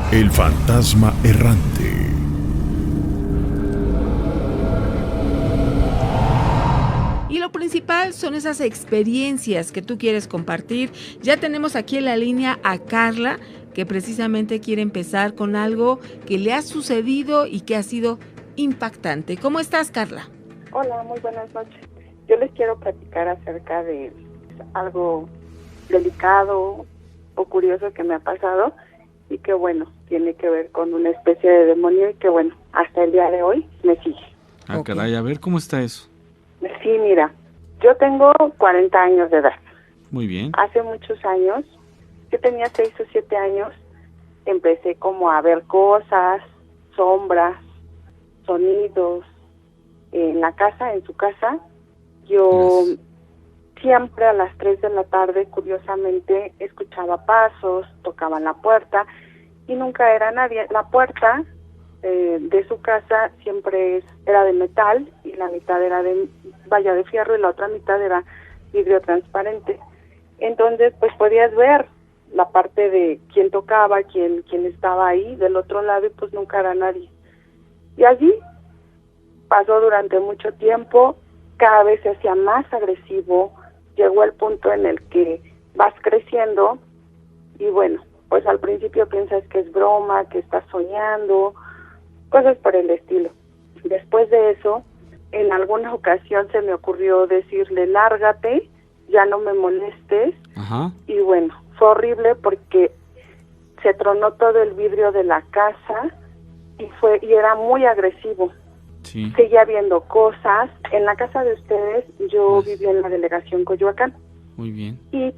El fantasma errante. Y lo principal son esas experiencias que tú quieres compartir. Ya tenemos aquí en la línea a Carla, que precisamente quiere empezar con algo que le ha sucedido y que ha sido impactante. ¿Cómo estás, Carla? Hola, muy buenas noches. Yo les quiero platicar acerca de algo delicado o curioso que me ha pasado y que, bueno, tiene que ver con una especie de demonio y que, bueno, hasta el día de hoy me sigue. Ah, okay. Caray, a ver, ¿cómo está eso? Sí, mira, yo tengo 40 años de edad. Muy bien. Hace muchos años, yo tenía 6 o 7 años, empecé como a ver cosas, sombras, sonidos en la casa, en su casa. Yo siempre a las 3 de la tarde, curiosamente, escuchaba pasos, tocaban la puerta y nunca era nadie. La puerta de su casa siempre era de metal y la mitad era de fierro y la otra mitad era vidrio transparente. Entonces, pues podías ver la parte de quién tocaba, quién estaba ahí del otro lado y pues nunca era nadie. Y allí pasó durante mucho tiempo, cada vez se hacía más agresivo, llegó el punto en el que vas creciendo y bueno, pues al principio piensas que es broma, que estás soñando, cosas por el estilo. Después de eso, en alguna ocasión se me ocurrió decirle, lárgate, ya no me molestes. Ajá. Y bueno, fue horrible porque se tronó todo el vidrio de la casa y era muy agresivo. Sí. Seguía viendo cosas. En la casa de ustedes, yo vivía en la delegación Coyoacán. Muy bien. Y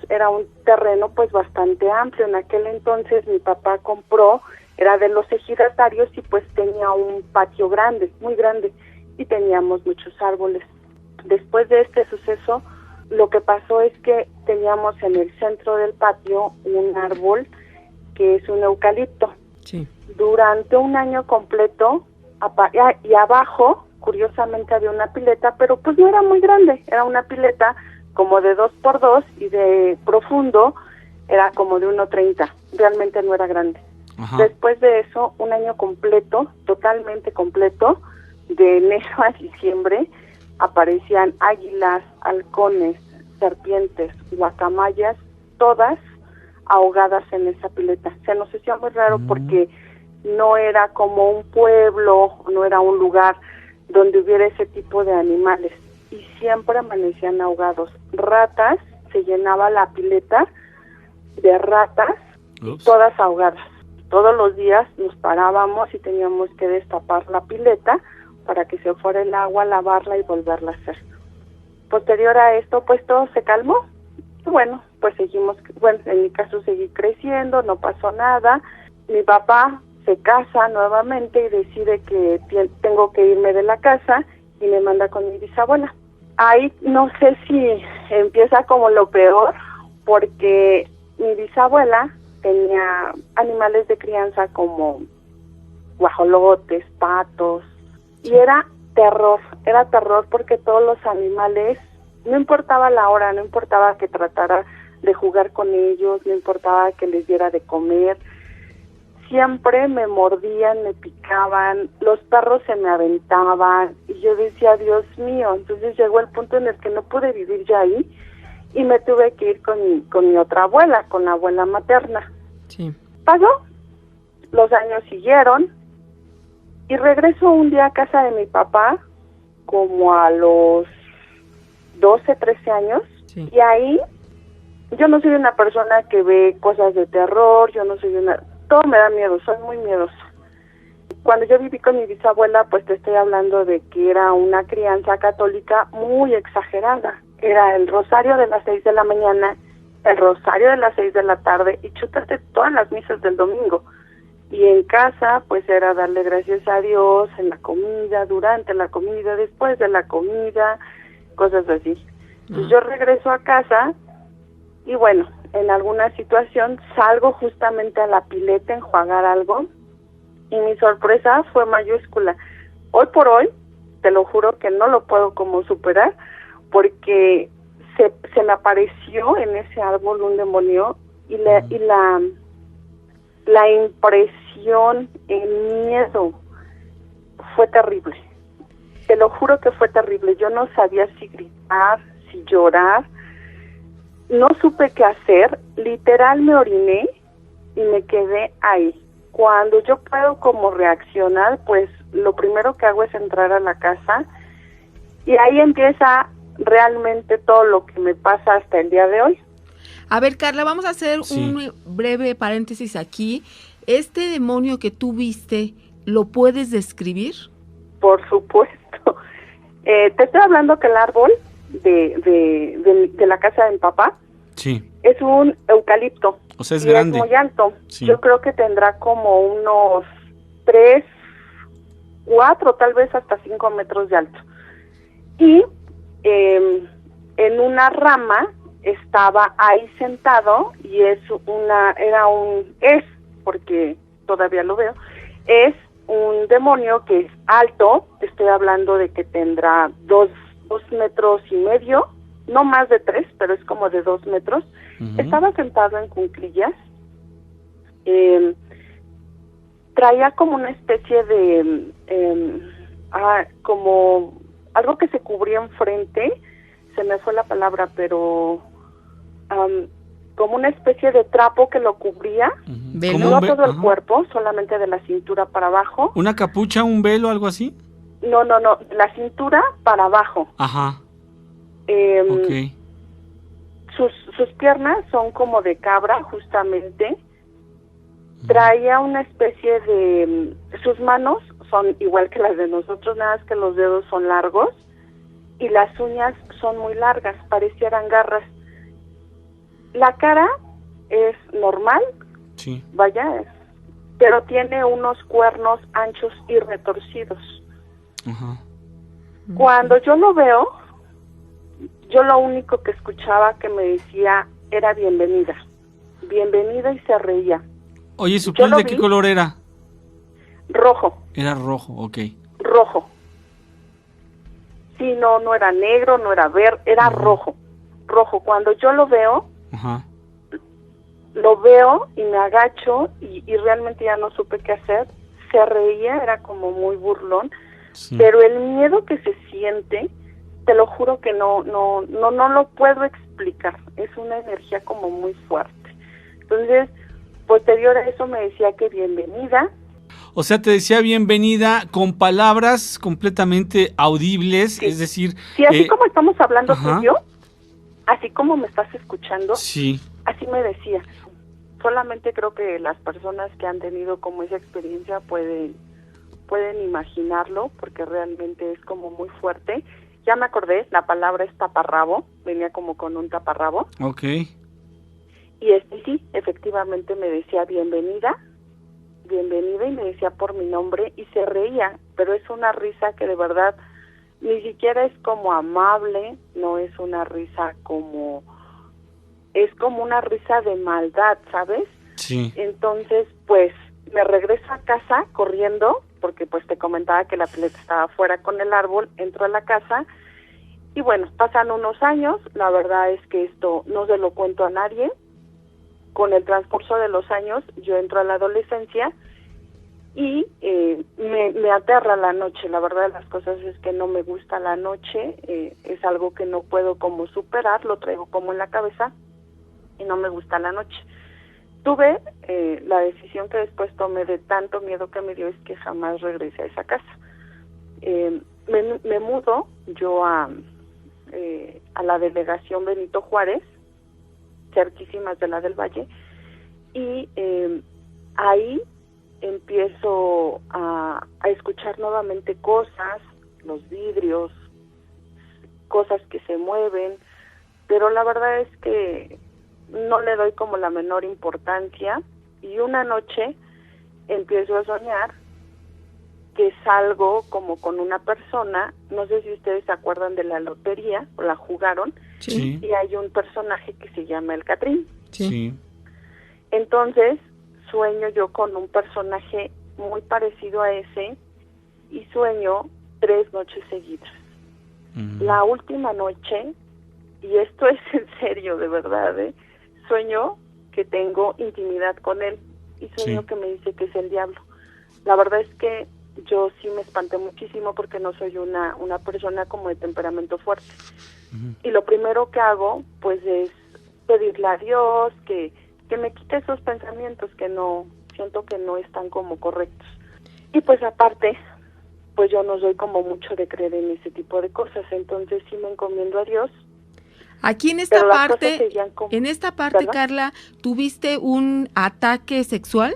era un terreno pues bastante amplio. En aquel entonces mi papá compró, era de los ejidatarios y pues tenía un patio grande, muy grande, y teníamos muchos árboles. Después de este suceso, lo que pasó es que teníamos en el centro del patio un árbol que es un eucalipto. Sí. Durante un año completo, y abajo, curiosamente, había una pileta, pero pues no era muy grande, era una pileta como de 2x2 y de profundo era como de 1.30, realmente no era grande. Ajá. Después de eso, un año completo, totalmente completo, de enero a diciembre, aparecían águilas, halcones, serpientes, guacamayas, todas ahogadas en esa pileta. Se nos hacía muy raro porque no era como un pueblo, no era un lugar donde hubiera ese tipo de animales y siempre amanecían ahogados. Ratas, se llenaba la pileta de ratas, y todas ahogadas. Todos los días nos parábamos y teníamos que destapar la pileta para que se fuera el agua, lavarla y volverla a hacer. Posterior a esto, pues todo se calmó. Y bueno, pues en mi caso seguí creciendo, no pasó nada. Mi papá se casa nuevamente y decide que tengo que irme de la casa y me manda con mi bisabuela. Ahí no sé si empieza como lo peor, porque mi bisabuela tenía animales de crianza como guajolotes, patos, y era terror porque todos los animales, no importaba la hora, no importaba que tratara de jugar con ellos, no importaba que les diera de comer, siempre me mordían, me picaban, los perros se me aventaban y yo decía, Dios mío. Entonces llegó el punto en el que no pude vivir ya ahí y me tuve que ir con mi otra abuela, con la abuela materna. Sí. Pasó, los años siguieron y regreso un día a casa de mi papá como a los 12, 13 años. Sí. Y ahí yo no soy una persona que ve cosas de terror, todo me da miedo, soy muy miedosa. Cuando yo viví con mi bisabuela, pues te estoy hablando de que era una crianza católica muy exagerada. Era el rosario de las 6 de la mañana, el rosario de las 6 de la tarde y chútate todas las misas del domingo. Y en casa, pues era darle gracias a Dios en la comida, durante la comida, después de la comida, cosas así. Entonces yo regreso a casa y bueno, en alguna situación salgo justamente a la pileta a enjuagar algo y mi sorpresa fue mayúscula. Hoy por hoy, te lo juro que no lo puedo como superar porque se me apareció en ese árbol un demonio y la impresión, el miedo, fue terrible. Te lo juro que fue terrible. Yo no sabía si gritar, si llorar. No supe qué hacer. Literal me oriné y me quedé ahí. Cuando yo puedo como reaccionar, pues lo primero que hago es entrar a la casa y ahí empieza realmente todo lo que me pasa hasta el día de hoy. A ver, Carla, vamos a hacer Sí. un breve paréntesis aquí. ¿Este demonio que tú viste, lo puedes describir? Por supuesto. Te estoy hablando que el árbol de la casa de mi papá Sí. es un eucalipto. O sea, es y grande. es muy alto. Sí. Yo creo que tendrá como unos 3, 4, tal vez hasta 5 metros de alto. Y en una rama estaba ahí sentado y es porque todavía lo veo, es un demonio que es alto. Estoy hablando de que tendrá 2 metros y medio, no más de 3, pero es como de 2 metros. Ujú. Estaba sentado en cuclillas. Traía como una especie de como algo que se cubría enfrente, se me fue la palabra, pero como una especie de trapo que lo cubría, Ujú. Velo. Como no un todo el ajá. cuerpo, solamente de la cintura para abajo. ¿Una capucha, un velo, algo así? No, la cintura para abajo. Ajá. Ok. Ok. Sus piernas son como de cabra, justamente. Traía una especie de... Sus manos son igual que las de nosotros, nada más que los dedos son largos y las uñas son muy largas, parecieran garras. La cara es normal, Sí. vaya, pero tiene unos cuernos anchos y retorcidos. Ajá. Cuando yo lo veo, yo lo único que escuchaba que me decía era bienvenida, bienvenida, y se reía. Oye, ¿su Yo piel lo de qué vi. color era? Rojo, Era rojo, ok. rojo. Sí, no era negro, no era verde, era rojo, rojo. Cuando yo lo veo Ajá. y me agacho y realmente ya no supe qué hacer. Se reía, era como muy burlón, Sí. pero el miedo que se siente, te lo juro que no lo puedo explicar. Es una energía como muy fuerte. Entonces, posterior a eso me decía que bienvenida. O sea, te decía bienvenida con palabras completamente audibles, Sí. es decir... Sí, así como estamos hablando tú ajá. y yo, así como me estás escuchando, Sí. así me decía. Solamente creo que las personas que han tenido como esa experiencia pueden imaginarlo, porque realmente es como muy fuerte. Ya me acordé, la palabra es taparrabo, venía como con un taparrabo. Ok. Y sí, efectivamente me decía bienvenida, y me decía por mi nombre y se reía, pero es una risa que de verdad ni siquiera es como amable, no es una risa como... Es como una risa de maldad, ¿sabes? Sí. Entonces, pues, me regreso a casa corriendo, porque pues te comentaba que la pileta estaba afuera con el árbol, entro a la casa, y bueno, pasan unos años, la verdad es que esto no se lo cuento a nadie. Con el transcurso de los años, yo entro a la adolescencia y me aterra la noche. La verdad de las cosas es que no me gusta la noche, es algo que no puedo como superar, lo traigo como en la cabeza y no me gusta la noche. Tuve la decisión que después tomé de tanto miedo que me dio, es que jamás regresé a esa casa. Me mudo yo a la delegación Benito Juárez, cerquísimas de la del Valle, y ahí empiezo a escuchar nuevamente cosas, los vidrios, cosas que se mueven, pero la verdad es que no le doy como la menor importancia, y una noche empiezo a soñar que salgo como con una persona, no sé si ustedes se acuerdan de la lotería, o la jugaron, Sí. y hay un personaje que se llama el Catrín. Sí. Entonces, sueño yo con un personaje muy parecido a ese, y sueño 3 noches seguidas. La última noche, y esto es en serio, de verdad, sueño que tengo intimidad con él. y sueño Sí. que me dice que es el diablo. La verdad es que yo sí me espanté muchísimo porque no soy una persona como de temperamento fuerte. Ujú. Y lo primero que hago, pues, es pedirle a Dios que me quite esos pensamientos que no, siento que no están como correctos. Y pues aparte, pues yo no soy como mucho de creer en ese tipo de cosas, entonces sí me encomiendo a Dios. Aquí en esta Pero las cosas parte, seguían como... ¿Perdón? Carla, ¿tuviste un ataque sexual?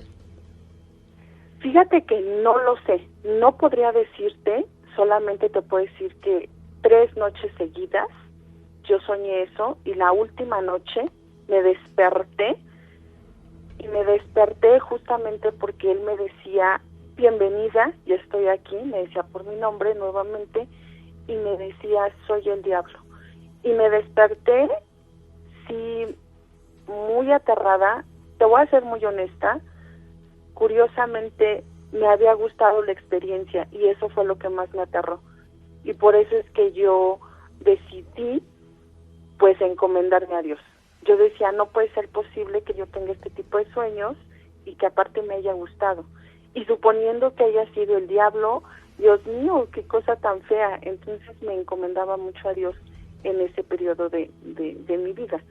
Fíjate que no lo sé, no podría decirte, solamente te puedo decir que 3 noches seguidas yo soñé eso y la última noche me desperté y me desperté justamente porque él me decía, bienvenida, ya estoy aquí, me decía por mi nombre nuevamente y me decía, soy el diablo. Y me desperté, sí, muy aterrada, te voy a ser muy honesta, curiosamente me había gustado la experiencia y eso fue lo que más me aterró. Y por eso es que yo decidí, pues, encomendarme a Dios. Yo decía, no puede ser posible que yo tenga este tipo de sueños y que aparte me haya gustado. Y suponiendo que haya sido el diablo, Dios mío, qué cosa tan fea. Entonces me encomendaba mucho a Dios en ese periodo de mi vida.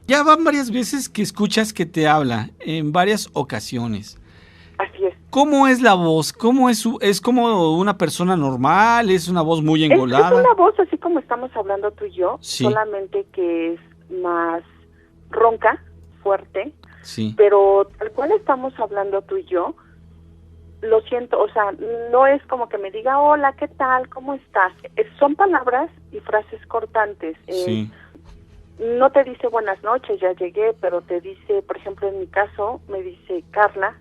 Ya van varias veces que escuchas que te habla, en varias ocasiones. Así es. ¿Cómo es la voz? ¿Cómo es como una persona normal? ¿Es una voz muy Es engolada? una voz así como estamos hablando tú y yo, Sí. solamente que es más ronca, fuerte, Sí. pero tal cual estamos hablando tú y yo, lo siento, o sea, no es como que me diga, hola, ¿qué tal? ¿Cómo estás? Son palabras y frases cortantes. Sí. No te dice buenas noches, ya llegué, pero te dice, por ejemplo, en mi caso, me dice Carla,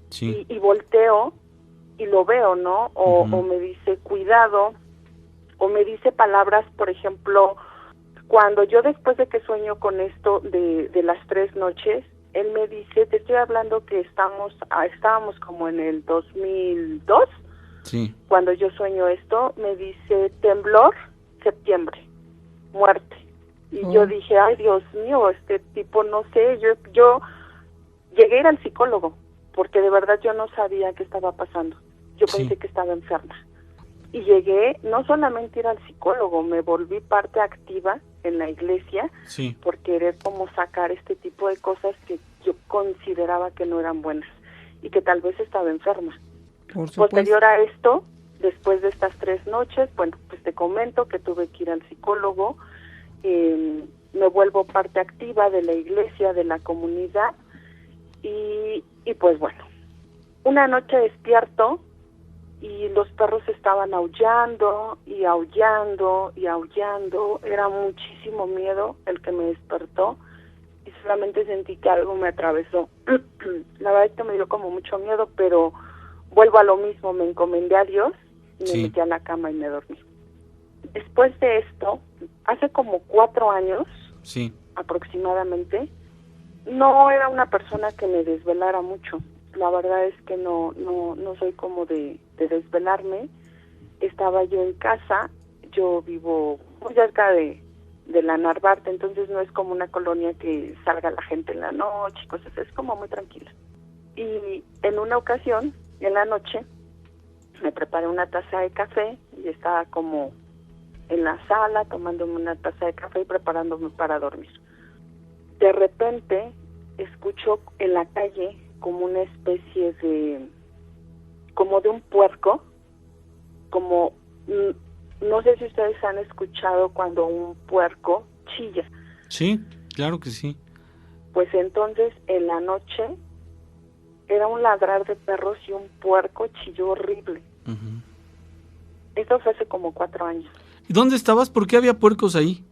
Sí. y volteo y lo veo, ¿no? O me dice cuidado, o me dice palabras, por ejemplo, cuando yo después de que sueño con esto de las 3 noches, él me dice, te estoy hablando que estábamos como en el 2002, Sí. cuando yo sueño esto, me dice temblor, septiembre, muerte. Y yo dije, ay Dios mío, este tipo, no sé, yo llegué a ir al psicólogo, porque de verdad yo no sabía qué estaba pasando. Yo Sí. pensé que estaba enferma. Y llegué no solamente a ir al psicólogo, me volví parte activa en la iglesia Sí. por querer como sacar este tipo de cosas que yo consideraba que no eran buenas y que tal vez estaba enferma. Por Posterior a esto, después de estas 3 noches, bueno, pues te comento que tuve que ir al psicólogo, me vuelvo parte activa de la iglesia, de la comunidad, y pues bueno, una noche despierto y los perros estaban aullando y aullando y aullando, era muchísimo miedo el que me despertó y solamente sentí que algo me atravesó. La verdad es que me dio como mucho miedo, pero vuelvo a lo mismo, me encomendé a Dios y me Sí. metí a la cama y me dormí. Después de esto, hace como 4 años Sí. aproximadamente, no era una persona que me desvelara mucho. La verdad es que no soy como de desvelarme. Estaba yo en casa, yo vivo muy cerca de la Narvarte, entonces no es como una colonia que salga la gente en la noche, cosas, es como muy tranquila. Y en una ocasión, en la noche, me preparé una taza de café y estaba como en la sala tomándome una taza de café y preparándome para dormir. De repente escucho en la calle como una especie de un puerco, como no sé si ustedes han escuchado cuando un puerco chilla. Sí, claro que sí. Pues entonces en la noche era un ladrar de perros y un puerco chilló horrible. Ujú. Esto fue hace como 4 años. ¿Y dónde estabas? ¿Por qué había puercos ahí?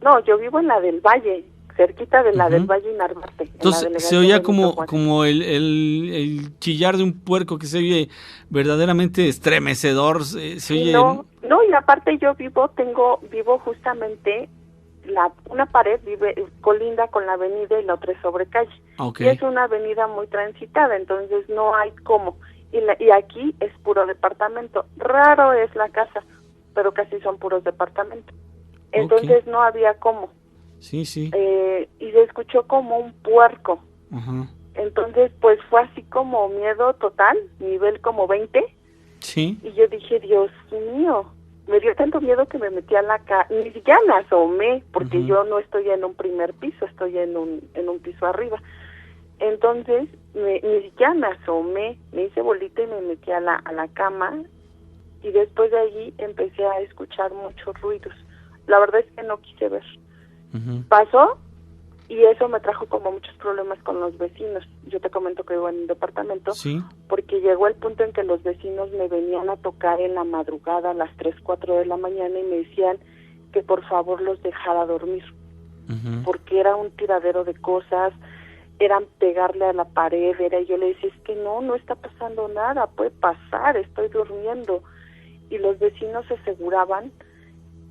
No, yo vivo en la del Valle, cerquita de la del Valle y Narvarte. Entonces se oía como el chillar de un puerco que se oye verdaderamente estremecedor. Se oye... No, y aparte yo vivo justamente una pared colinda con la avenida y la otra es sobre calle. Okay. Y es una avenida muy transitada, entonces no hay cómo. Y aquí es puro departamento. Raro es la casa, pero casi son puros departamentos. Entonces no había cómo. Sí, sí. Y se escuchó como un puerco. Ajá. Entonces, pues fue así como miedo total, nivel como 20. Sí. Y yo dije, Dios mío, me dio tanto miedo que me metí a la casa, ni siquiera me asomé, porque yo no estoy en un primer piso, estoy en un piso arriba. Entonces, ni siquiera me asomé, me hice bolita y me metí a la cama, y después de allí empecé a escuchar muchos ruidos. La verdad es que no quise ver. Pasó, y eso me trajo como muchos problemas con los vecinos. Yo te comento que vivo en un departamento, Sí. porque llegó el punto en que los vecinos me venían a tocar en la madrugada a las 3, 4 de la mañana y me decían que por favor los dejara dormir, porque era un tiradero de cosas, eran pegarle a la pared, y yo le decía, es que no está pasando nada, puede pasar, estoy durmiendo. Y los vecinos aseguraban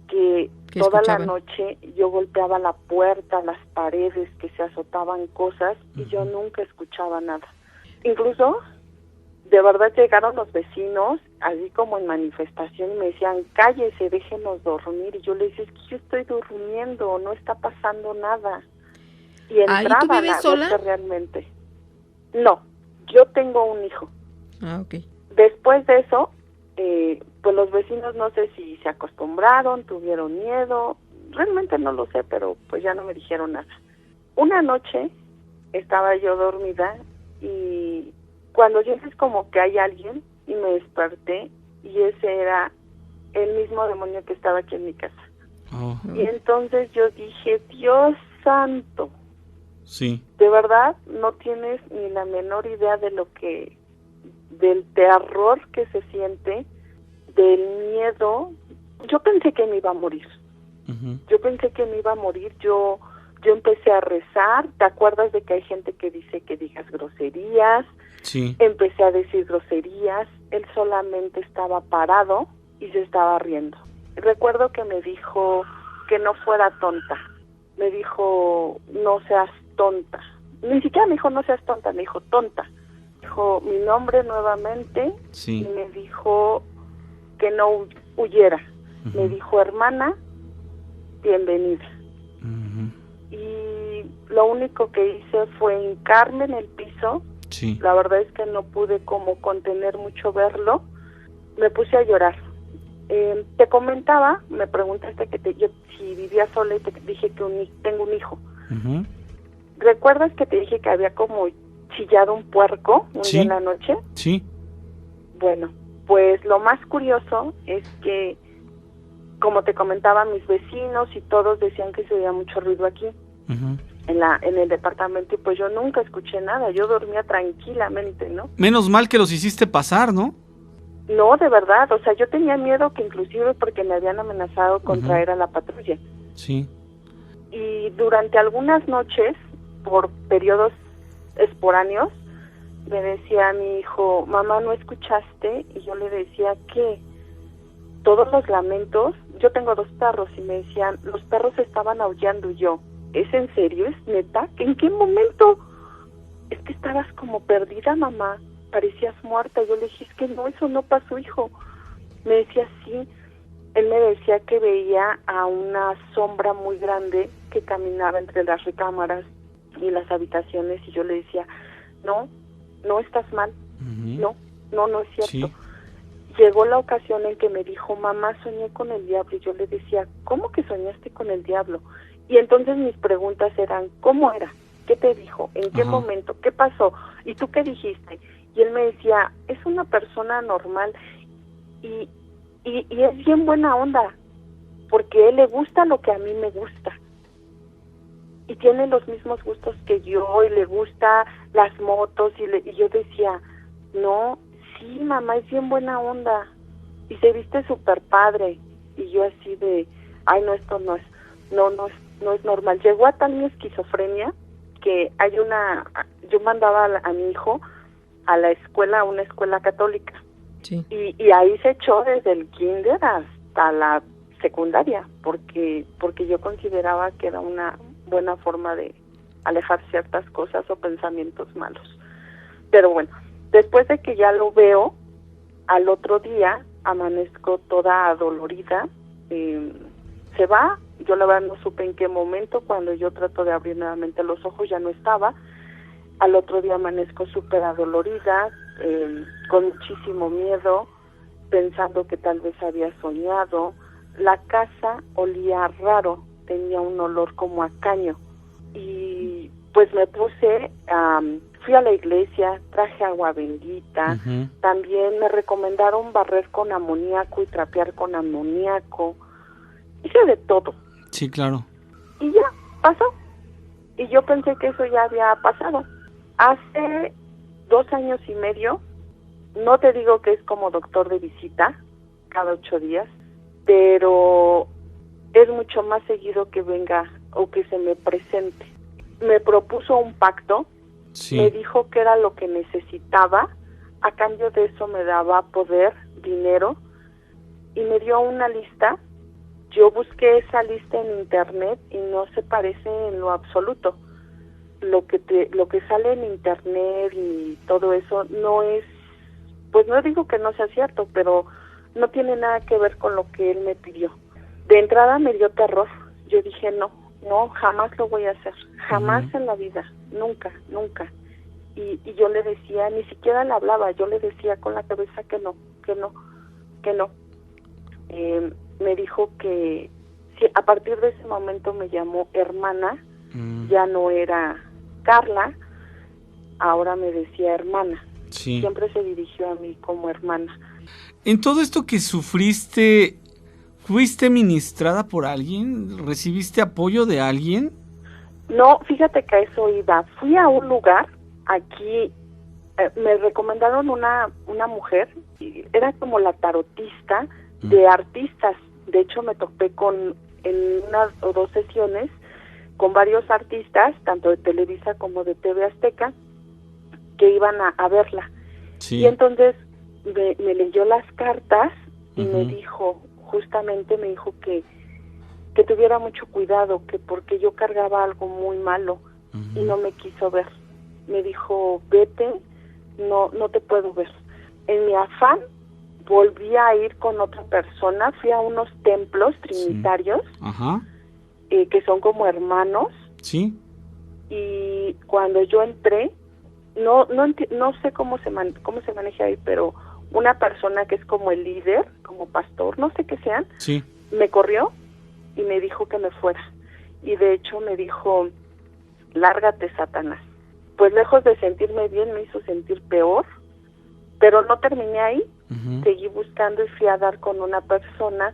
que toda escuchaban? la noche yo golpeaba la puerta, las paredes, que se azotaban cosas, y yo nunca escuchaba nada. Incluso, de verdad llegaron los vecinos, así como en manifestación, y me decían, cállese, déjenos dormir. Y yo les decía, es que yo estoy durmiendo, no está pasando nada. Y entraban ¿tú vives a sola? verse realmente. No, yo tengo un hijo. Ah, ok. Después de eso, pues los vecinos no sé si se acostumbraron, tuvieron miedo, realmente no lo sé, pero pues ya no me dijeron nada. Una noche estaba yo dormida y cuando sientes como que hay alguien, y me desperté, y ese era el mismo demonio que estaba aquí en mi casa. Y entonces yo dije, Dios santo, Sí. de verdad no tienes ni la menor idea de del terror que se siente, del miedo. Yo pensé que me iba a morir. Yo empecé a rezar. ¿Te acuerdas de que hay gente que dice que digas groserías? Sí. Empecé a decir groserías. Él solamente estaba parado y se estaba riendo. Recuerdo que me dijo que no fuera tonta. Me dijo, no seas tonta. Ni siquiera me dijo, no seas tonta, me dijo, tonta. Dijo mi nombre nuevamente, Sí. y me dijo que no huyera. Me dijo, hermana, bienvenida. Y lo único que hice fue hincarme en el piso. Sí. La verdad es que no pude como contener mucho verlo. Me puse a llorar. Te comentaba, me preguntaste yo si vivía sola, y te dije que tengo un hijo. ¿Recuerdas que te dije que había como chillado un puerco un día en la noche? Sí. Bueno, pues lo más curioso es que, como te comentaba, mis vecinos y todos decían que se oía mucho ruido aquí, en el departamento, y pues yo nunca escuché nada, yo dormía tranquilamente, ¿no? Menos mal que los hiciste pasar, ¿no? No, de verdad, o sea, yo tenía miedo, que inclusive porque me habían amenazado con traer a la patrulla. Sí. Y durante algunas noches, por periodos esporáneos, me decía mi hijo, mamá, ¿no escuchaste? Y yo le decía, ¿qué? Todos los lamentos. Yo tengo 2 perros, y me decían, los perros estaban aullando. Y yo, ¿es en serio? ¿Es neta? ¿En qué momento? Es que estabas como perdida, mamá, parecías muerta. Yo le dije, es que no, eso no pasó, hijo. Me decía, sí. Él me decía que veía a una sombra muy grande que caminaba entre las recámaras y las habitaciones, y yo le decía, no estás mal, no es cierto. Sí. Llegó la ocasión en que me dijo, mamá, soñé con el diablo, y yo le decía, ¿cómo que soñaste con el diablo? Y entonces mis preguntas eran, ¿cómo era? ¿Qué te dijo? ¿En qué momento? ¿Qué pasó? ¿Y tú qué dijiste? Y él me decía, es una persona normal, y es bien buena onda, porque a él le gusta lo que a mí me gusta. Y tiene los mismos gustos que yo, y le gusta las motos, y yo decía, no, sí, mamá, es bien buena onda, y se viste súper padre. Y yo así de, ay, no, esto no es normal. Llegó a tal mi esquizofrenia que yo mandaba a mi hijo a la escuela, a una escuela católica. Sí. Y ahí se echó desde el kinder hasta la secundaria, porque yo consideraba que era una buena forma de alejar ciertas cosas o pensamientos malos. Pero bueno, después de que ya lo veo, al otro día amanezco toda adolorida, se va. Yo la verdad no supe en qué momento. Cuando yo trato de abrir nuevamente los ojos ya no estaba. Al otro día amanezco súper adolorida, con muchísimo miedo, pensando que tal vez había soñado. La casa olía raro, tenía un olor como a caño. Y pues me puse, fui a la iglesia, traje agua bendita. Uh-huh. También me recomendaron barrer con amoníaco y trapear con amoníaco. Hice de todo. Sí, claro. Y ya, pasó. Y yo pensé que eso ya había pasado. Hace 2 años y medio, no te digo que es como doctor de visita, cada 8 días, pero es mucho más seguido que venga o que se me presente. Me propuso un pacto, sí. Me dijo que era lo que necesitaba, a cambio de eso me daba poder, dinero, y me dio una lista. Yo busqué esa lista en internet y no se parece en lo absoluto. Lo que sale en internet y todo eso no es, pues no digo que no sea cierto, pero no tiene nada que ver con lo que él me pidió. De entrada me dio terror. Yo dije, no, jamás lo voy a hacer, jamás en la vida, nunca. Y yo le decía, ni siquiera le hablaba, yo le decía con la cabeza que no. Me dijo que sí, a partir de ese momento me llamó hermana, ya no era Carla, ahora me decía hermana. Sí. Siempre se dirigió a mí como hermana. En todo esto que sufriste, ¿fuiste ministrada por alguien? ¿Recibiste apoyo de alguien? No, fíjate que a eso iba. Fui a un lugar, aquí, me recomendaron una mujer, era como la tarotista de artistas. De hecho, me topé en 1 o 2 sesiones con varios artistas, tanto de Televisa como de TV Azteca, que iban a verla. Sí. Y entonces me leyó las cartas y me dijo, justamente me dijo que tuviera mucho cuidado, que porque yo cargaba algo muy malo y no me quiso ver. Me dijo, vete, no te puedo ver. En mi afán volví a ir con otra persona, fui a unos templos trinitarios, que son como hermanos. Sí. Y cuando yo entré, no sé cómo se maneja ahí, pero una persona que es como el líder, como pastor, no sé qué sean, sí, me corrió y me dijo que me fuera. Y de hecho me dijo, lárgate, Satanás. Pues lejos de sentirme bien, me hizo sentir peor, pero no terminé ahí. Seguí buscando y fui a dar con una persona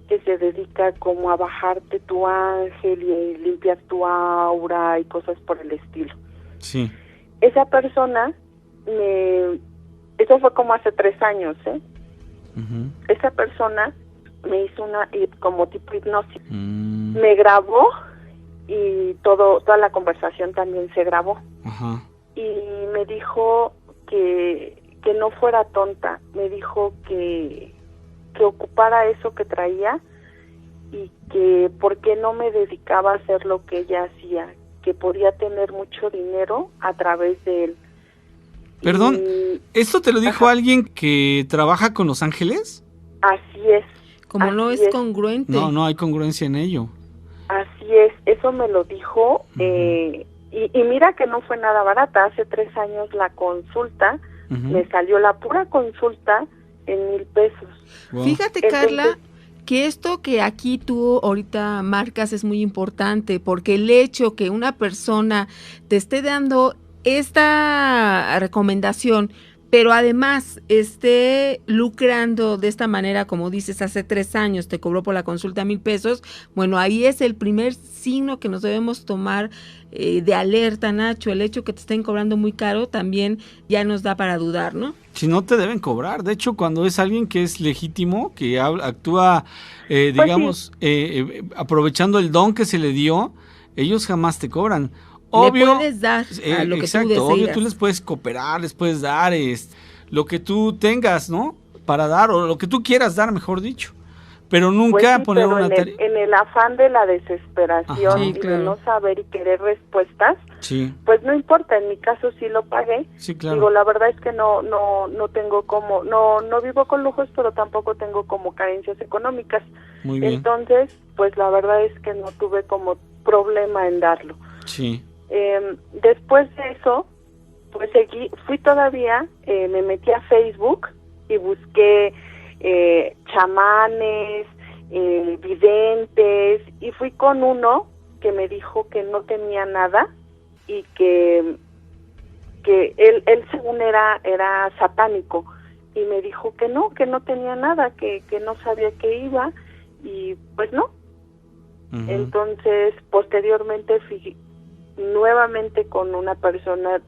que se dedica como a bajarte tu ángel y limpiar tu aura y cosas por el estilo. Sí. Esa persona, eso fue como hace 3 años, Esa persona me hizo una como tipo hipnosis. Me grabó y toda la conversación también se grabó. Y me dijo que no fuera tonta, me dijo que ocupara eso que traía y que por qué no me dedicaba a hacer lo que ella hacía, que podía tener mucho dinero a través de él. Perdón, ¿esto te lo dijo alguien que trabaja con Los Ángeles? Así es. Como no es congruente. No hay congruencia en ello. Así es, eso me lo dijo, y mira que no fue nada barata. Hace 3 años la consulta, me salió la pura consulta en 1,000 pesos. Wow. Fíjate, Carla, que esto que aquí tú ahorita marcas es muy importante, porque el hecho que una persona te esté dando esta recomendación, pero además esté lucrando de esta manera, como dices, hace 3 años te cobró por la consulta 1,000 pesos, bueno, ahí es el primer signo que nos debemos tomar de alerta, Nacho. El hecho que te estén cobrando muy caro también ya nos da para dudar, ¿no? Si no te deben cobrar, de hecho, cuando es alguien que es legítimo, que actúa, digamos, aprovechando el don que se le dio, ellos jamás te cobran. Obvio, le puedes dar a lo que tú deseas. Obvio, tú les puedes cooperar, les puedes dar lo que tú tengas, ¿no? Para dar, o lo que tú quieras dar, mejor dicho. Pero nunca poner una tarea. En el afán de la desesperación y de no saber y querer respuestas, pues no importa, en mi caso sí lo pagué. Sí, claro. Digo, la verdad es que no tengo como, no vivo con lujos, pero tampoco tengo como carencias económicas. Muy bien. Entonces, pues la verdad es que no tuve como problema en darlo. Sí. Después de eso, pues fui todavía, me metí a Facebook y busqué chamanes, videntes, y fui con uno que me dijo que no tenía nada y que él según era satánico, y me dijo que no tenía nada, que no sabía qué iba, y pues no. Uh-huh. Entonces, posteriormente fui nuevamente con una persona,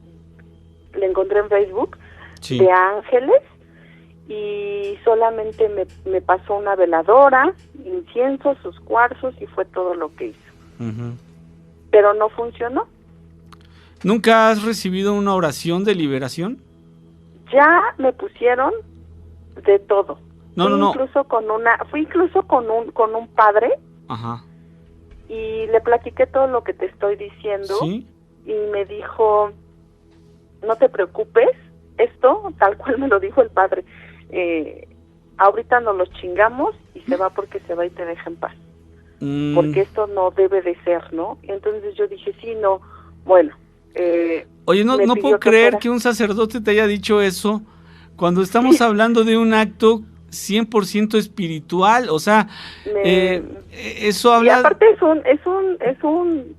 le encontré en Facebook, sí, de ángeles, y solamente me pasó una veladora, incienso, sus cuarzos, y fue todo lo que hizo. Uh-huh. Pero no funcionó. ¿Nunca has recibido una oración de liberación? Ya me pusieron de todo. No. Fui incluso con un padre. Ajá. Y le platiqué todo lo que te estoy diciendo. ¿Sí? Y me dijo, no te preocupes, esto, tal cual me lo dijo el padre, ahorita nos los chingamos y se va porque se va y te deja en paz. Porque esto no debe de ser, ¿no? Entonces yo dije, sí, no, bueno. Oye, no puedo creer que un sacerdote te haya dicho eso cuando estamos hablando de un acto 100% espiritual, o sea, eso habla... Y aparte es un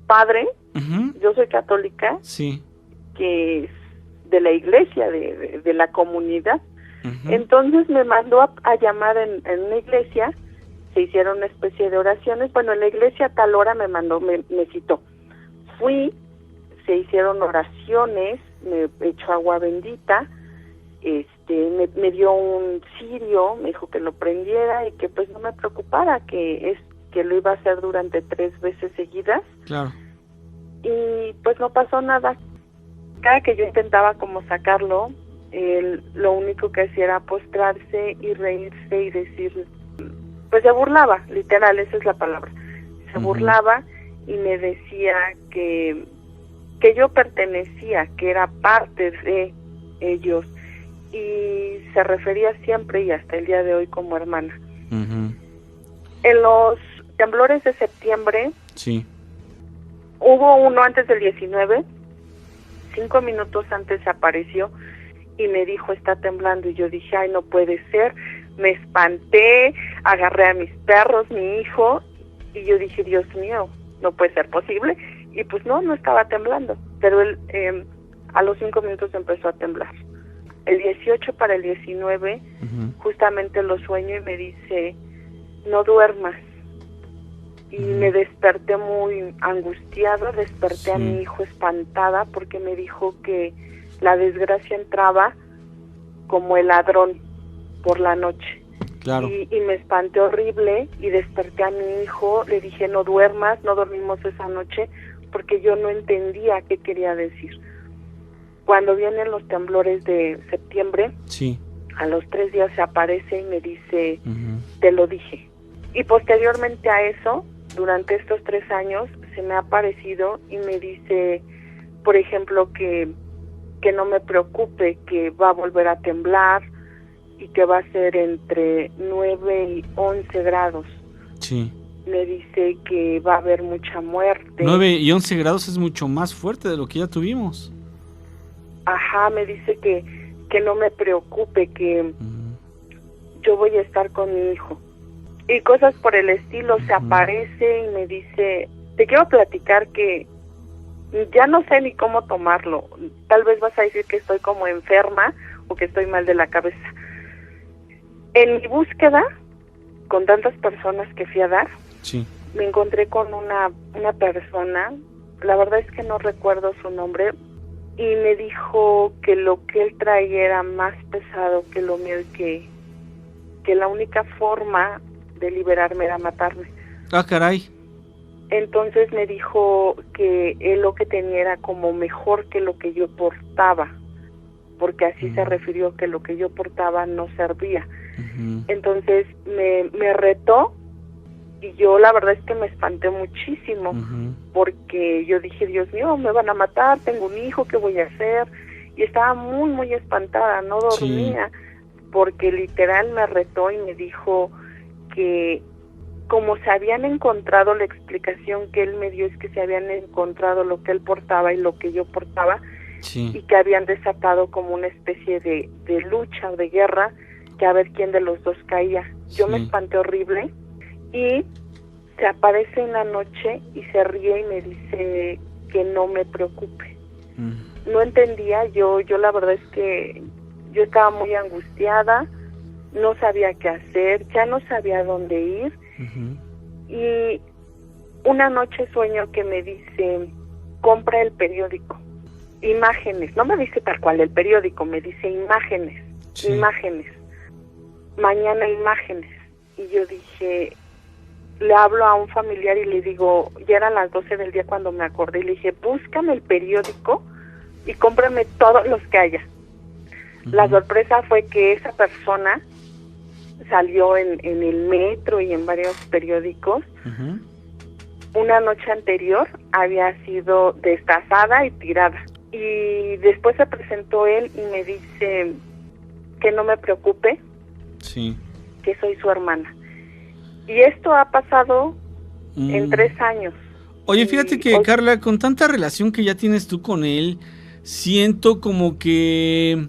padre, uh-huh, yo soy católica, sí, que es de la iglesia, de la comunidad, uh-huh, entonces me mandó a llamar en una iglesia, se hicieron una especie de oraciones, bueno, en la iglesia a tal hora me citó, fui, se hicieron oraciones, me echó agua bendita, me dio un cirio, me dijo que lo prendiera y que pues no me preocupara, que lo iba a hacer durante 3 veces seguidas. Claro. Y pues no pasó nada. Cada que yo intentaba como sacarlo, lo único que hacía era postrarse y reírse y decir, pues se burlaba, literal, esa es la palabra. Se uh-huh, burlaba y me decía que yo pertenecía, que era parte de ellos, y se refería siempre y hasta el día de hoy como hermana. Uh-huh. En los temblores de septiembre, sí, hubo uno antes del 19, 5 minutos antes apareció y me dijo, está temblando, y yo dije, ay, no puede ser, me espanté, agarré a mis perros, mi hijo, y yo dije, Dios mío, no puede ser posible. Y pues no estaba temblando, pero él a los 5 minutos empezó a temblar. El 18 para el 19, uh-huh, justamente lo sueño y me dice, no duermas. Y uh-huh, me desperté muy angustiada, desperté sí, a mi hijo espantada porque me dijo que la desgracia entraba como el ladrón por la noche. Claro. Y me espanté horrible y desperté a mi hijo, le dije, no duermas, no dormimos esa noche, porque yo no entendía qué quería decir. Cuando vienen los temblores de septiembre, sí, a los 3 días se aparece y me dice, uh-huh, te lo dije. Y posteriormente a eso, durante estos 3 años, se me ha aparecido y me dice, por ejemplo, que no me preocupe, que va a volver a temblar y que va a ser entre 9 y 11 grados. Sí. Me dice que va a haber mucha muerte. 9 y 11 grados es mucho más fuerte de lo que ya tuvimos. Ajá, me dice que no me preocupe, que uh-huh, yo voy a estar con mi hijo. Y cosas por el estilo, uh-huh, se aparece y me dice, te quiero platicar que ya no sé ni cómo tomarlo. Tal vez vas a decir que estoy como enferma o que estoy mal de la cabeza. En mi búsqueda, con tantas personas que fui a dar, sí, me encontré con una persona, la verdad es que no recuerdo su nombre, y me dijo que lo que él traía era más pesado que lo mío y que la única forma de liberarme era matarme. Ah, caray. Entonces me dijo que él lo que tenía era como mejor que lo que yo portaba, porque así se refirió, que lo que yo portaba no servía. Uh-huh. Entonces me retó y yo la verdad es que me espanté muchísimo, uh-huh, porque yo dije, Dios mío, me van a matar, tengo un hijo, ¿qué voy a hacer? Y estaba muy, muy espantada, no dormía, sí, porque literal me retó y me dijo que como se habían encontrado, la explicación que él me dio es que se habían encontrado lo que él portaba y lo que yo portaba, Sí. y que habían desatado como una especie de lucha o de guerra, que a ver quién de los dos caía. Yo Sí. me espanté horrible y se aparece en la noche y se ríe y me dice que no me preocupe. No entendía, yo la verdad es que yo estaba muy angustiada, no sabía qué hacer, ya no sabía dónde ir. Y una noche sueño que me dice, compra el periódico, imágenes, no me dice tal cual el periódico, me dice imágenes, Sí. imágenes, mañana imágenes. Y yo dije, le hablo a un familiar y le digo, ya eran las 12 del día cuando me acordé, y le dije, búscame el periódico y cómprame todos los que haya. La sorpresa fue que esa persona salió en el metro y en varios periódicos. Una noche anterior había sido destazada y tirada. Y después se presentó él y me dice que no me preocupe, Sí. que soy su hermana. Y esto ha pasado en 3 años. Oye, fíjate que, Carla, con tanta relación que ya tienes tú con él, siento como que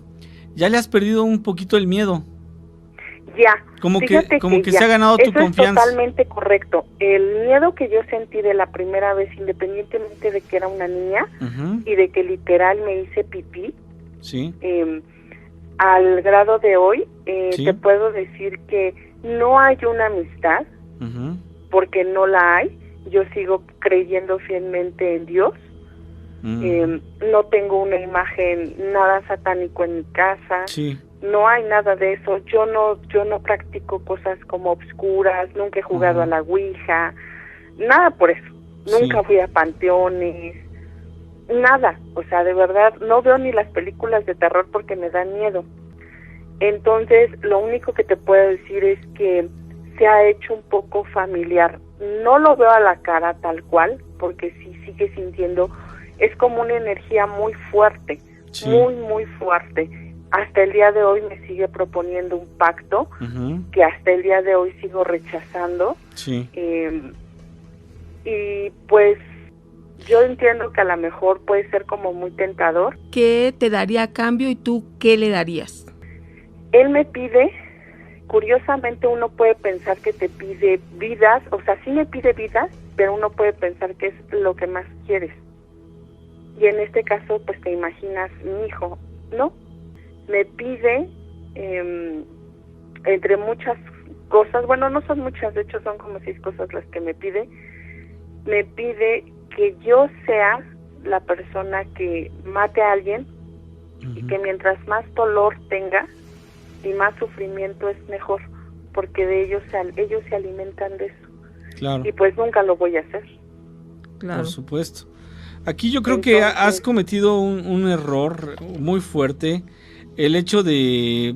ya le has perdido un poquito el miedo. Ya, Como fíjate que ya. se ha ganado tu Eso confianza. es totalmente correcto. El miedo que yo sentí de la primera vez, independientemente de que era una niña y de que literal me hice pipí, Sí. al grado de hoy, Sí. te puedo decir que no hay una amistad, porque no la hay. Yo sigo creyendo fielmente en Dios. No tengo una imagen nada satánico en mi casa. Sí. No hay nada de eso. Yo no practico cosas como obscuras, nunca he jugado a la ouija, nada por eso. Nunca fui a panteones, nada. O sea, de verdad, no veo ni las películas de terror porque me dan miedo. Entonces, lo único que te puedo decir es que se ha hecho un poco familiar. No lo veo a la cara tal cual, porque sí sigue sintiendo, es como una energía muy fuerte, muy, muy fuerte. Hasta el día de hoy me sigue proponiendo un pacto que hasta el día de hoy sigo rechazando. Sí. Y pues yo entiendo que a lo mejor puede ser como muy tentador. ¿Qué te daría a cambio y tú qué le darías? Él me pide, curiosamente uno puede pensar que te pide vidas, o sea, sí me pide vidas, pero uno puede pensar que es lo que más quieres. Y en este caso, pues te imaginas mi hijo, ¿no? Me pide, entre muchas cosas, bueno, no son muchas, de hecho son como 6 cosas las que me pide que yo sea la persona que mate a alguien y que mientras más dolor tenga y más sufrimiento es mejor, porque de ellos se alimentan de eso. Claro. Y pues nunca lo voy a hacer. Claro. Por supuesto. Aquí yo creo que has cometido un error muy fuerte, el hecho de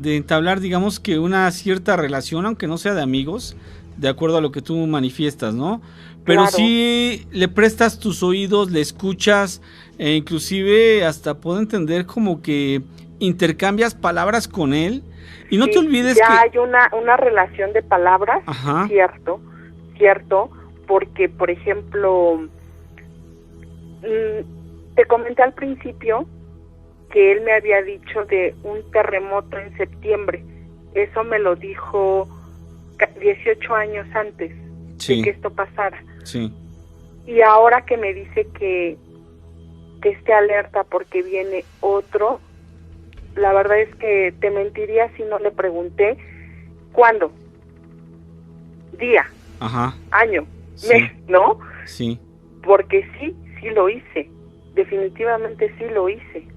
entablar, digamos que una cierta relación, aunque no sea de amigos, de acuerdo a lo que tú manifiestas, ¿no? Pero Claro. sí le prestas tus oídos, le escuchas, e inclusive hasta puedo entender como que intercambias palabras con él. Y no Sí, te olvides ya que... hay una relación de palabras, Ajá. cierto, porque, por ejemplo, te comenté al principio que él me había dicho de un terremoto en septiembre. Eso me lo dijo 18 años antes de que esto pasara. Sí. Y ahora que me dice que esté alerta porque viene otro, la verdad es que te mentiría si no le pregunté cuándo, día, Ajá. año, Sí. mes, ¿no? Sí. Porque sí lo hice, definitivamente sí lo hice.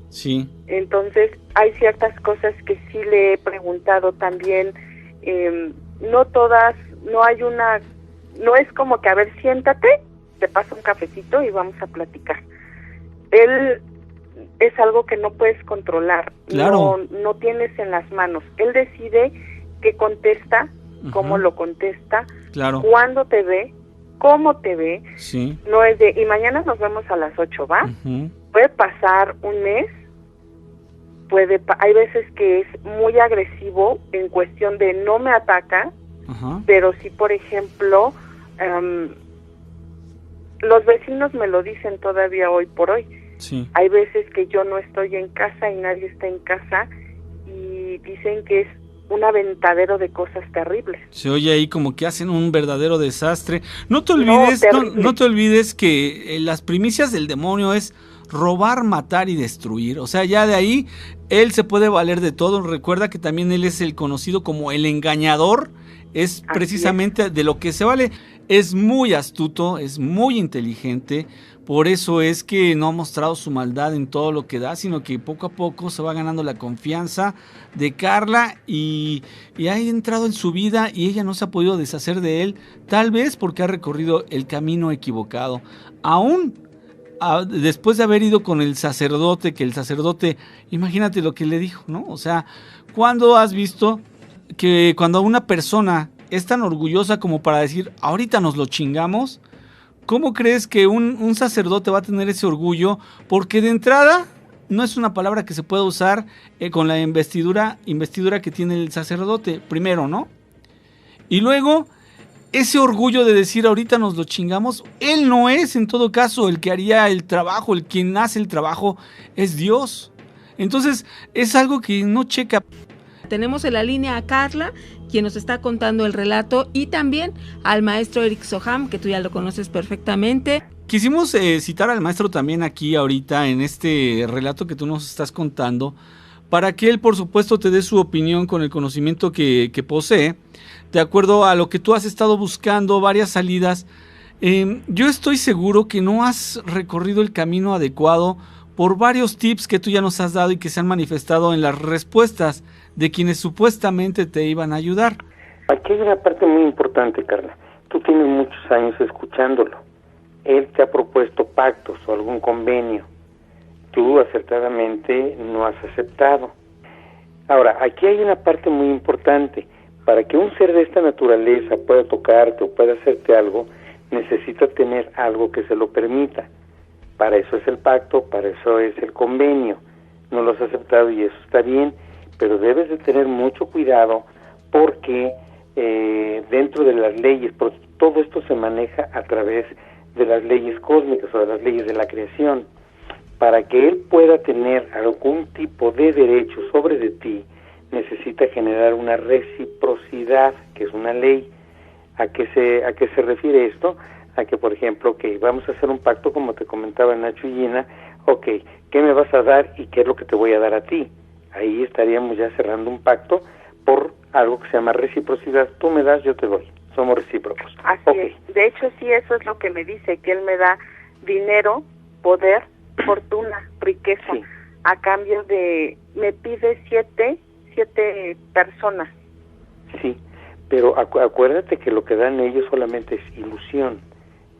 Sí. Entonces hay ciertas cosas que sí le he preguntado también, no todas, no es como que a ver, siéntate, te paso un cafecito y vamos a platicar. Él es algo que no puedes controlar, Claro. no tienes en las manos. Él decide qué contesta, cómo lo contesta, Claro. cuándo te ve, cómo te ve. Sí. No es de, y mañana nos vemos a las 8, ¿va? Puede pasar un mes, hay veces que es muy agresivo en cuestión de no me ataca, pero sí, por ejemplo, los vecinos me lo dicen todavía hoy por hoy. Sí. Hay veces que yo no estoy en casa y nadie está en casa y dicen que es un aventadero de cosas terribles. Se oye ahí como que hacen un verdadero desastre. No te olvides, no te olvides que las primicias del demonio es robar, matar y destruir. O sea, ya de ahí él se puede valer de todo. Recuerda que también él es el conocido como el engañador. Es precisamente de lo que se vale. Es muy astuto, es muy inteligente. Por eso es que no ha mostrado su maldad en todo lo que da, sino que poco a poco se va ganando la confianza de Carla y ha entrado en su vida y ella no se ha podido deshacer de él, tal vez porque ha recorrido el camino equivocado. Aún después de haber ido con el sacerdote, que el sacerdote, imagínate lo que le dijo, ¿no? O sea, ¿cuándo has visto que cuando una persona es tan orgullosa como para decir, ahorita nos lo chingamos? ¿Cómo crees que un sacerdote va a tener ese orgullo? Porque de entrada no es una palabra que se pueda usar con la investidura que tiene el sacerdote, primero, ¿no? Y luego, ese orgullo de decir ahorita nos lo chingamos, él no es en todo caso el que haría el trabajo, el quien hace el trabajo es Dios. Entonces es algo que no checa. Tenemos en la línea a Carla, quien nos está contando el relato, y también al maestro Eric Soham, que tú ya lo conoces perfectamente. Quisimos citar al maestro también aquí ahorita en este relato que tú nos estás contando, para que él por supuesto te dé su opinión con el conocimiento que posee, de acuerdo a lo que tú has estado buscando, varias salidas. Yo estoy seguro que no has recorrido el camino adecuado por varios tips que tú ya nos has dado y que se han manifestado en las respuestas de quienes supuestamente te iban a ayudar. Aquí hay una parte muy importante, Carla. Tú tienes muchos años escuchándolo. Él te ha propuesto pactos o algún convenio. Tú acertadamente no has aceptado. Ahora, aquí hay una parte muy importante. Para que un ser de esta naturaleza pueda tocarte o pueda hacerte algo, necesita tener algo que se lo permita. Para eso es el pacto, para eso es el convenio. No lo has aceptado y eso está bien, pero debes de tener mucho cuidado porque dentro de las leyes, porque todo esto se maneja a través de las leyes cósmicas o de las leyes de la creación. Para que él pueda tener algún tipo de derecho sobre de ti, necesita generar una reciprocidad, que es una ley. ¿A qué se refiere esto? A que, por ejemplo, que vamos a hacer un pacto, como te comentaba Nacho y Gina, ¿qué me vas a dar y qué es lo que te voy a dar a ti? Ahí estaríamos ya cerrando un pacto por algo que se llama reciprocidad. Tú me das, yo te doy. Somos recíprocos. Así es. De hecho, sí, eso es lo que me dice, que él me da dinero, poder, fortuna, riqueza, sí, a cambio de, me pide siete personas. Sí, pero acuérdate que lo que dan ellos solamente es ilusión.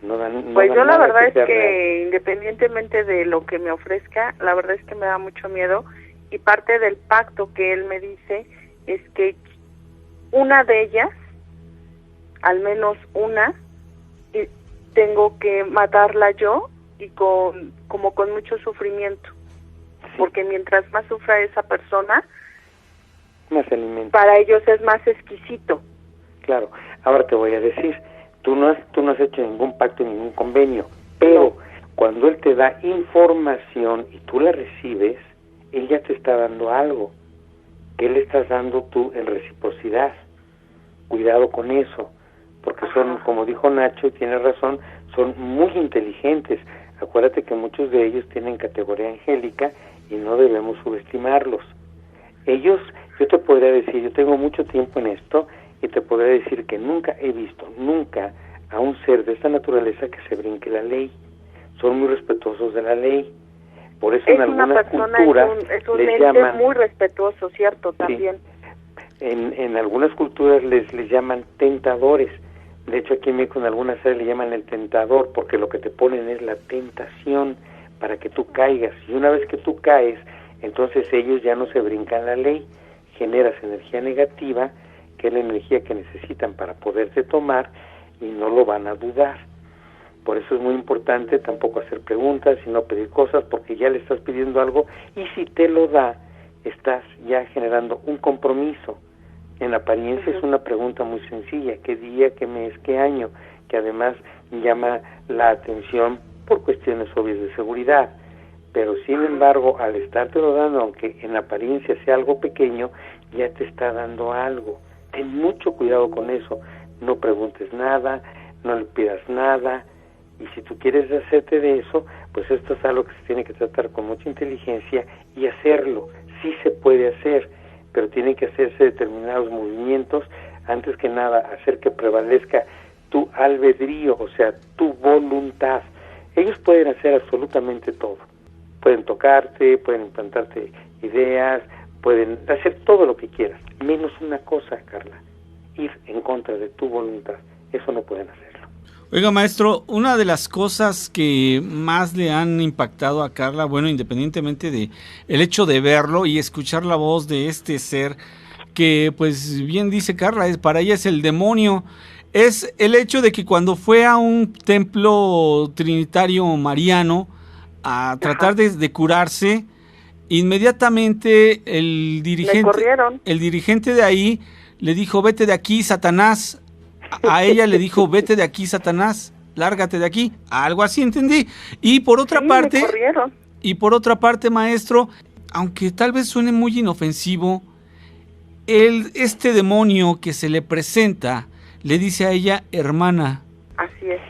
No pues dan yo la verdad es que real. Independientemente de lo que me ofrezca, la verdad es que me da mucho miedo, y parte del pacto que él me dice es que una de ellas, al menos una, tengo que matarla yo y con mucho sufrimiento, sí, porque mientras más sufra esa persona, más alimento. Para ellos es más exquisito. Claro. Ahora te voy a decir, tú no has hecho ningún pacto, ningún convenio, pero cuando él te da información y tú la recibes, él ya te está dando algo que le estás dando tú en reciprocidad. Cuidado con eso, porque son, como dijo Nacho, y tiene razón, son muy inteligentes. Acuérdate que muchos de ellos tienen categoría angélica y no debemos subestimarlos. Ellos, yo te podría decir, yo tengo mucho tiempo en esto y te podría decir que nunca he visto, nunca, a un ser de esta naturaleza que se brinque la ley. Son muy respetuosos de la ley. Por eso en algunas culturas es un ente muy respetuoso, ¿cierto? También. Sí, en algunas culturas les llaman tentadores. De hecho, aquí en México en algunas áreas le llaman el tentador, porque lo que te ponen es la tentación para que tú caigas. Y una vez que tú caes, entonces ellos ya no se brincan la ley. Generas energía negativa, que es la energía que necesitan para poderte tomar, y no lo van a dudar. Por eso es muy importante tampoco hacer preguntas, sino pedir cosas, porque ya le estás pidiendo algo, y si te lo da, estás ya generando un compromiso. En apariencia es una pregunta muy sencilla: ¿qué día, qué mes, qué año? Que además llama la atención por cuestiones obvias de seguridad. pero sin embargo, al estártelo dando, aunque en apariencia sea algo pequeño, ya te está dando algo. Ten mucho cuidado con eso. No preguntes nada, no le pidas nada, y si tú quieres hacerte de eso, pues esto es algo que se tiene que tratar con mucha inteligencia y hacerlo. Sí se puede hacer, pero tienen que hacerse determinados movimientos, antes que nada hacer que prevalezca tu albedrío, o sea, tu voluntad. Ellos pueden hacer absolutamente todo. Pueden tocarte, pueden implantarte ideas, pueden hacer todo lo que quieras, menos una cosa, Carla: ir en contra de tu voluntad. Eso no pueden hacerlo. Oiga, maestro, una de las cosas que más le han impactado a Carla, bueno, independientemente de el hecho de verlo y escuchar la voz de este ser, que pues bien dice Carla, para ella es el demonio, es el hecho de que cuando fue a un templo trinitario mariano a tratar de curarse, inmediatamente el dirigente de ahí le dijo: vete de aquí, Satanás. A ella le dijo: vete de aquí, Satanás, lárgate de aquí, algo así entendí. Y por otra parte, maestro, aunque tal vez suene muy inofensivo, este demonio que se le presenta le dice a ella: hermana. Así es.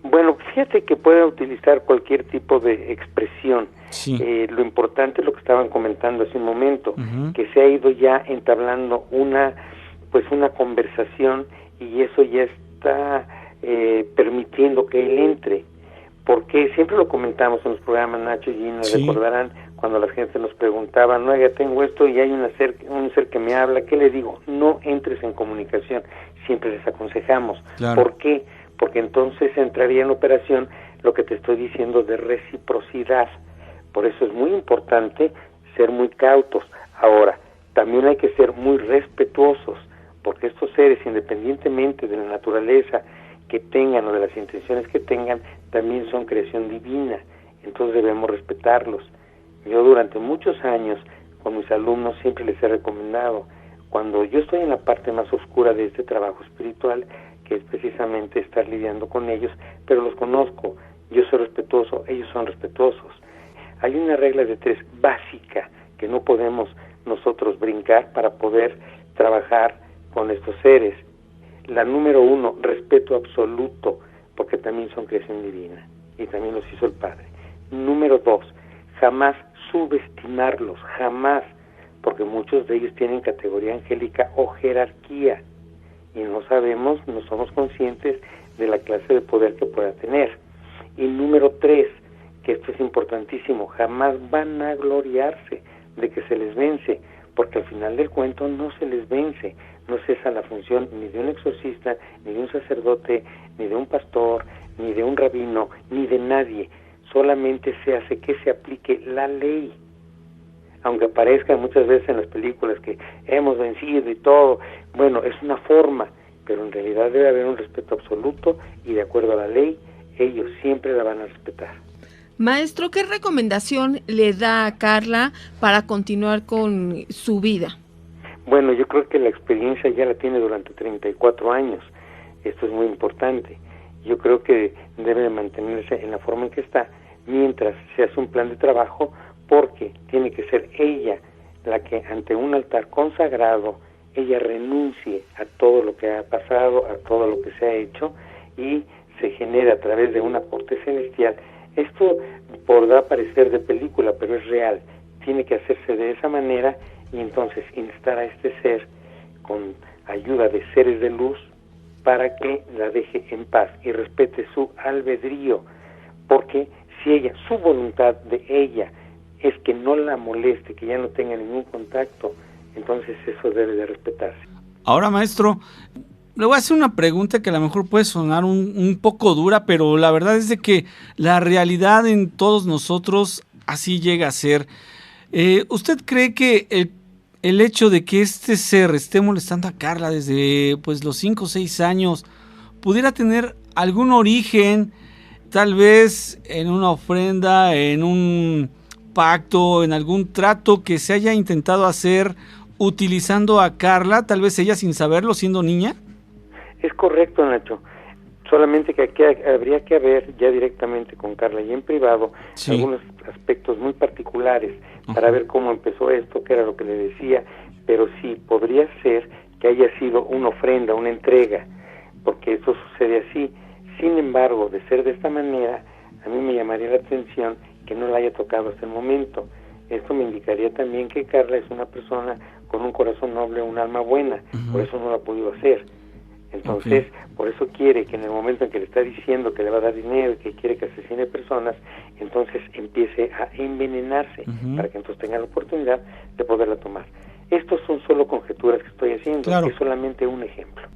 Bueno, fíjate que puede utilizar cualquier tipo de expresión. Sí. Lo importante es lo que estaban comentando hace un momento, Uh-huh. que se ha ido ya entablando una conversación, y eso ya está permitiendo que él entre, porque siempre lo comentamos en los programas, Nacho y Gina, sí, recordarán cuando la gente nos preguntaba: no, ya tengo esto y hay un ser que me habla, ¿qué le digo? No entres en comunicación, siempre les aconsejamos. claro. ¿Por qué? Porque entonces entraría en operación lo que te estoy diciendo de reciprocidad. Por eso es muy importante ser muy cautos. Ahora, también hay que ser muy respetuosos, porque estos seres, independientemente de la naturaleza que tengan o de las intenciones que tengan, también son creación divina, entonces debemos respetarlos. Yo durante muchos años con mis alumnos siempre les he recomendado, cuando yo estoy en la parte más oscura de este trabajo espiritual, que es precisamente estar lidiando con ellos, pero los conozco, yo soy respetuoso, ellos son respetuosos. Hay una regla de 3 básica que no podemos nosotros brincar para poder trabajar con estos seres. La número 1, respeto absoluto, porque también son creación divina y también los hizo el Padre. Número 2, jamás subestimarlos, jamás, porque muchos de ellos tienen categoría angélica o jerarquía y no sabemos, no somos conscientes de la clase de poder que pueda tener. Y número 3, que esto es importantísimo, jamás van a gloriarse de que se les vence, porque al final del cuento no se les vence. No es esa la función ni de un exorcista, ni de un sacerdote, ni de un pastor, ni de un rabino, ni de nadie. Solamente se hace que se aplique la ley. Aunque aparezca muchas veces en las películas que hemos vencido y todo, bueno, es una forma, pero en realidad debe haber un respeto absoluto y de acuerdo a la ley, ellos siempre la van a respetar. Maestro, ¿qué recomendación le da a Carla para continuar con su vida? Bueno, yo creo que la experiencia ya la tiene durante 34 años. Esto es muy importante. Yo creo que debe de mantenerse en la forma en que está mientras se hace un plan de trabajo, porque tiene que ser ella la que ante un altar consagrado, ella renuncie a todo lo que ha pasado, a todo lo que se ha hecho, y se genera a través de un aporte celestial. Esto podrá parecer de película, pero es real. Tiene que hacerse de esa manera y entonces instar a este ser con ayuda de seres de luz para que la deje en paz y respete su albedrío, porque si ella, su voluntad de ella es que no la moleste, que ya no tenga ningún contacto, entonces eso debe de respetarse. Ahora, maestro, le voy a hacer una pregunta que a lo mejor puede sonar un poco dura, pero la verdad es de que la realidad en todos nosotros así llega a ser. ¿Usted cree que el hecho de que este ser esté molestando a Carla desde pues los 5 o 6 años pudiera tener algún origen, tal vez en una ofrenda, en un pacto, en algún trato que se haya intentado hacer utilizando a Carla, tal vez ella sin saberlo, siendo niña? Es correcto, Nacho. solamente que aquí habría que ver ya directamente con Carla y en privado algunos aspectos muy particulares para ver cómo empezó esto, qué era lo que le decía, pero sí, podría ser que haya sido una ofrenda, una entrega, porque eso sucede así. Sin embargo, de ser de esta manera, a mí me llamaría la atención que no la haya tocado hasta el momento. Esto me indicaría también que Carla es una persona con un corazón noble, un alma buena, por eso no lo ha podido hacer. Entonces, por eso quiere que en el momento en que le está diciendo que le va a dar dinero y que quiere que asesine personas, entonces empiece a envenenarse para que entonces tenga la oportunidad de poderla tomar. Estos son solo conjeturas que estoy haciendo, es solamente un ejemplo.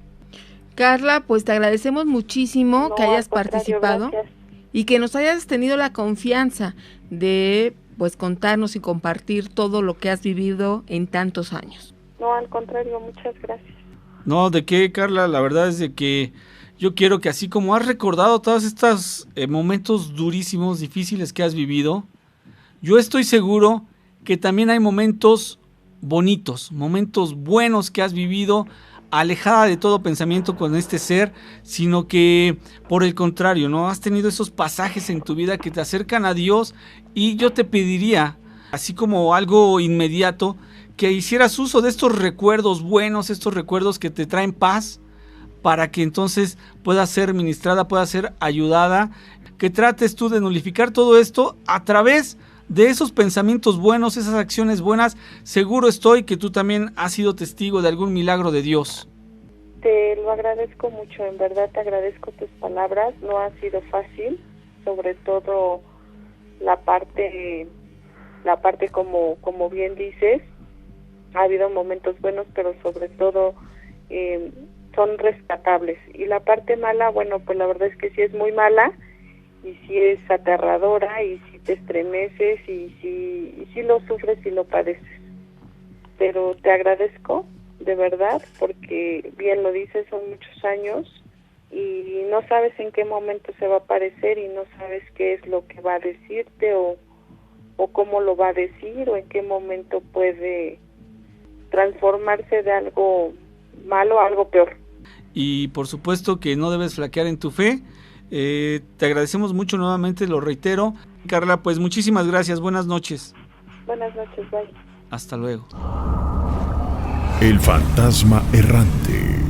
Carla, pues te agradecemos muchísimo que hayas participado, gracias. Y que nos hayas tenido la confianza de pues contarnos y compartir todo lo que has vivido en tantos años. No, al contrario, muchas gracias. No, ¿de qué, Carla? La verdad es de que yo quiero que así como has recordado todos estos momentos durísimos, difíciles que has vivido, yo estoy seguro que también hay momentos bonitos, momentos buenos que has vivido, alejada de todo pensamiento con este ser, sino que por el contrario, ¿no? Has tenido esos pasajes en tu vida que te acercan a Dios, y yo te pediría, así como algo inmediato, que hicieras uso de estos recuerdos buenos, estos recuerdos que te traen paz, para que entonces pueda ser ministrada, pueda ser ayudada, que trates tú de nulificar todo esto a través de esos pensamientos buenos, esas acciones buenas. Seguro estoy que tú también has sido testigo de algún milagro de Dios. Te lo agradezco mucho, en verdad te agradezco tus palabras, no ha sido fácil, sobre todo la parte como bien dices, ha habido momentos buenos, pero sobre todo son rescatables, y la parte mala, bueno, pues la verdad es que sí es muy mala, y sí es aterradora, y sí te estremeces, y sí lo sufres y lo padeces, pero te agradezco de verdad, porque bien lo dices, son muchos años y no sabes en qué momento se va a aparecer, y no sabes qué es lo que va a decirte o cómo lo va a decir, o en qué momento puede transformarse de algo malo a algo peor. Y por supuesto que no debes flaquear en tu fe. Te agradecemos mucho nuevamente, lo reitero. Carla, pues muchísimas gracias, buenas noches. Buenas noches, bye. Hasta luego. El fantasma errante.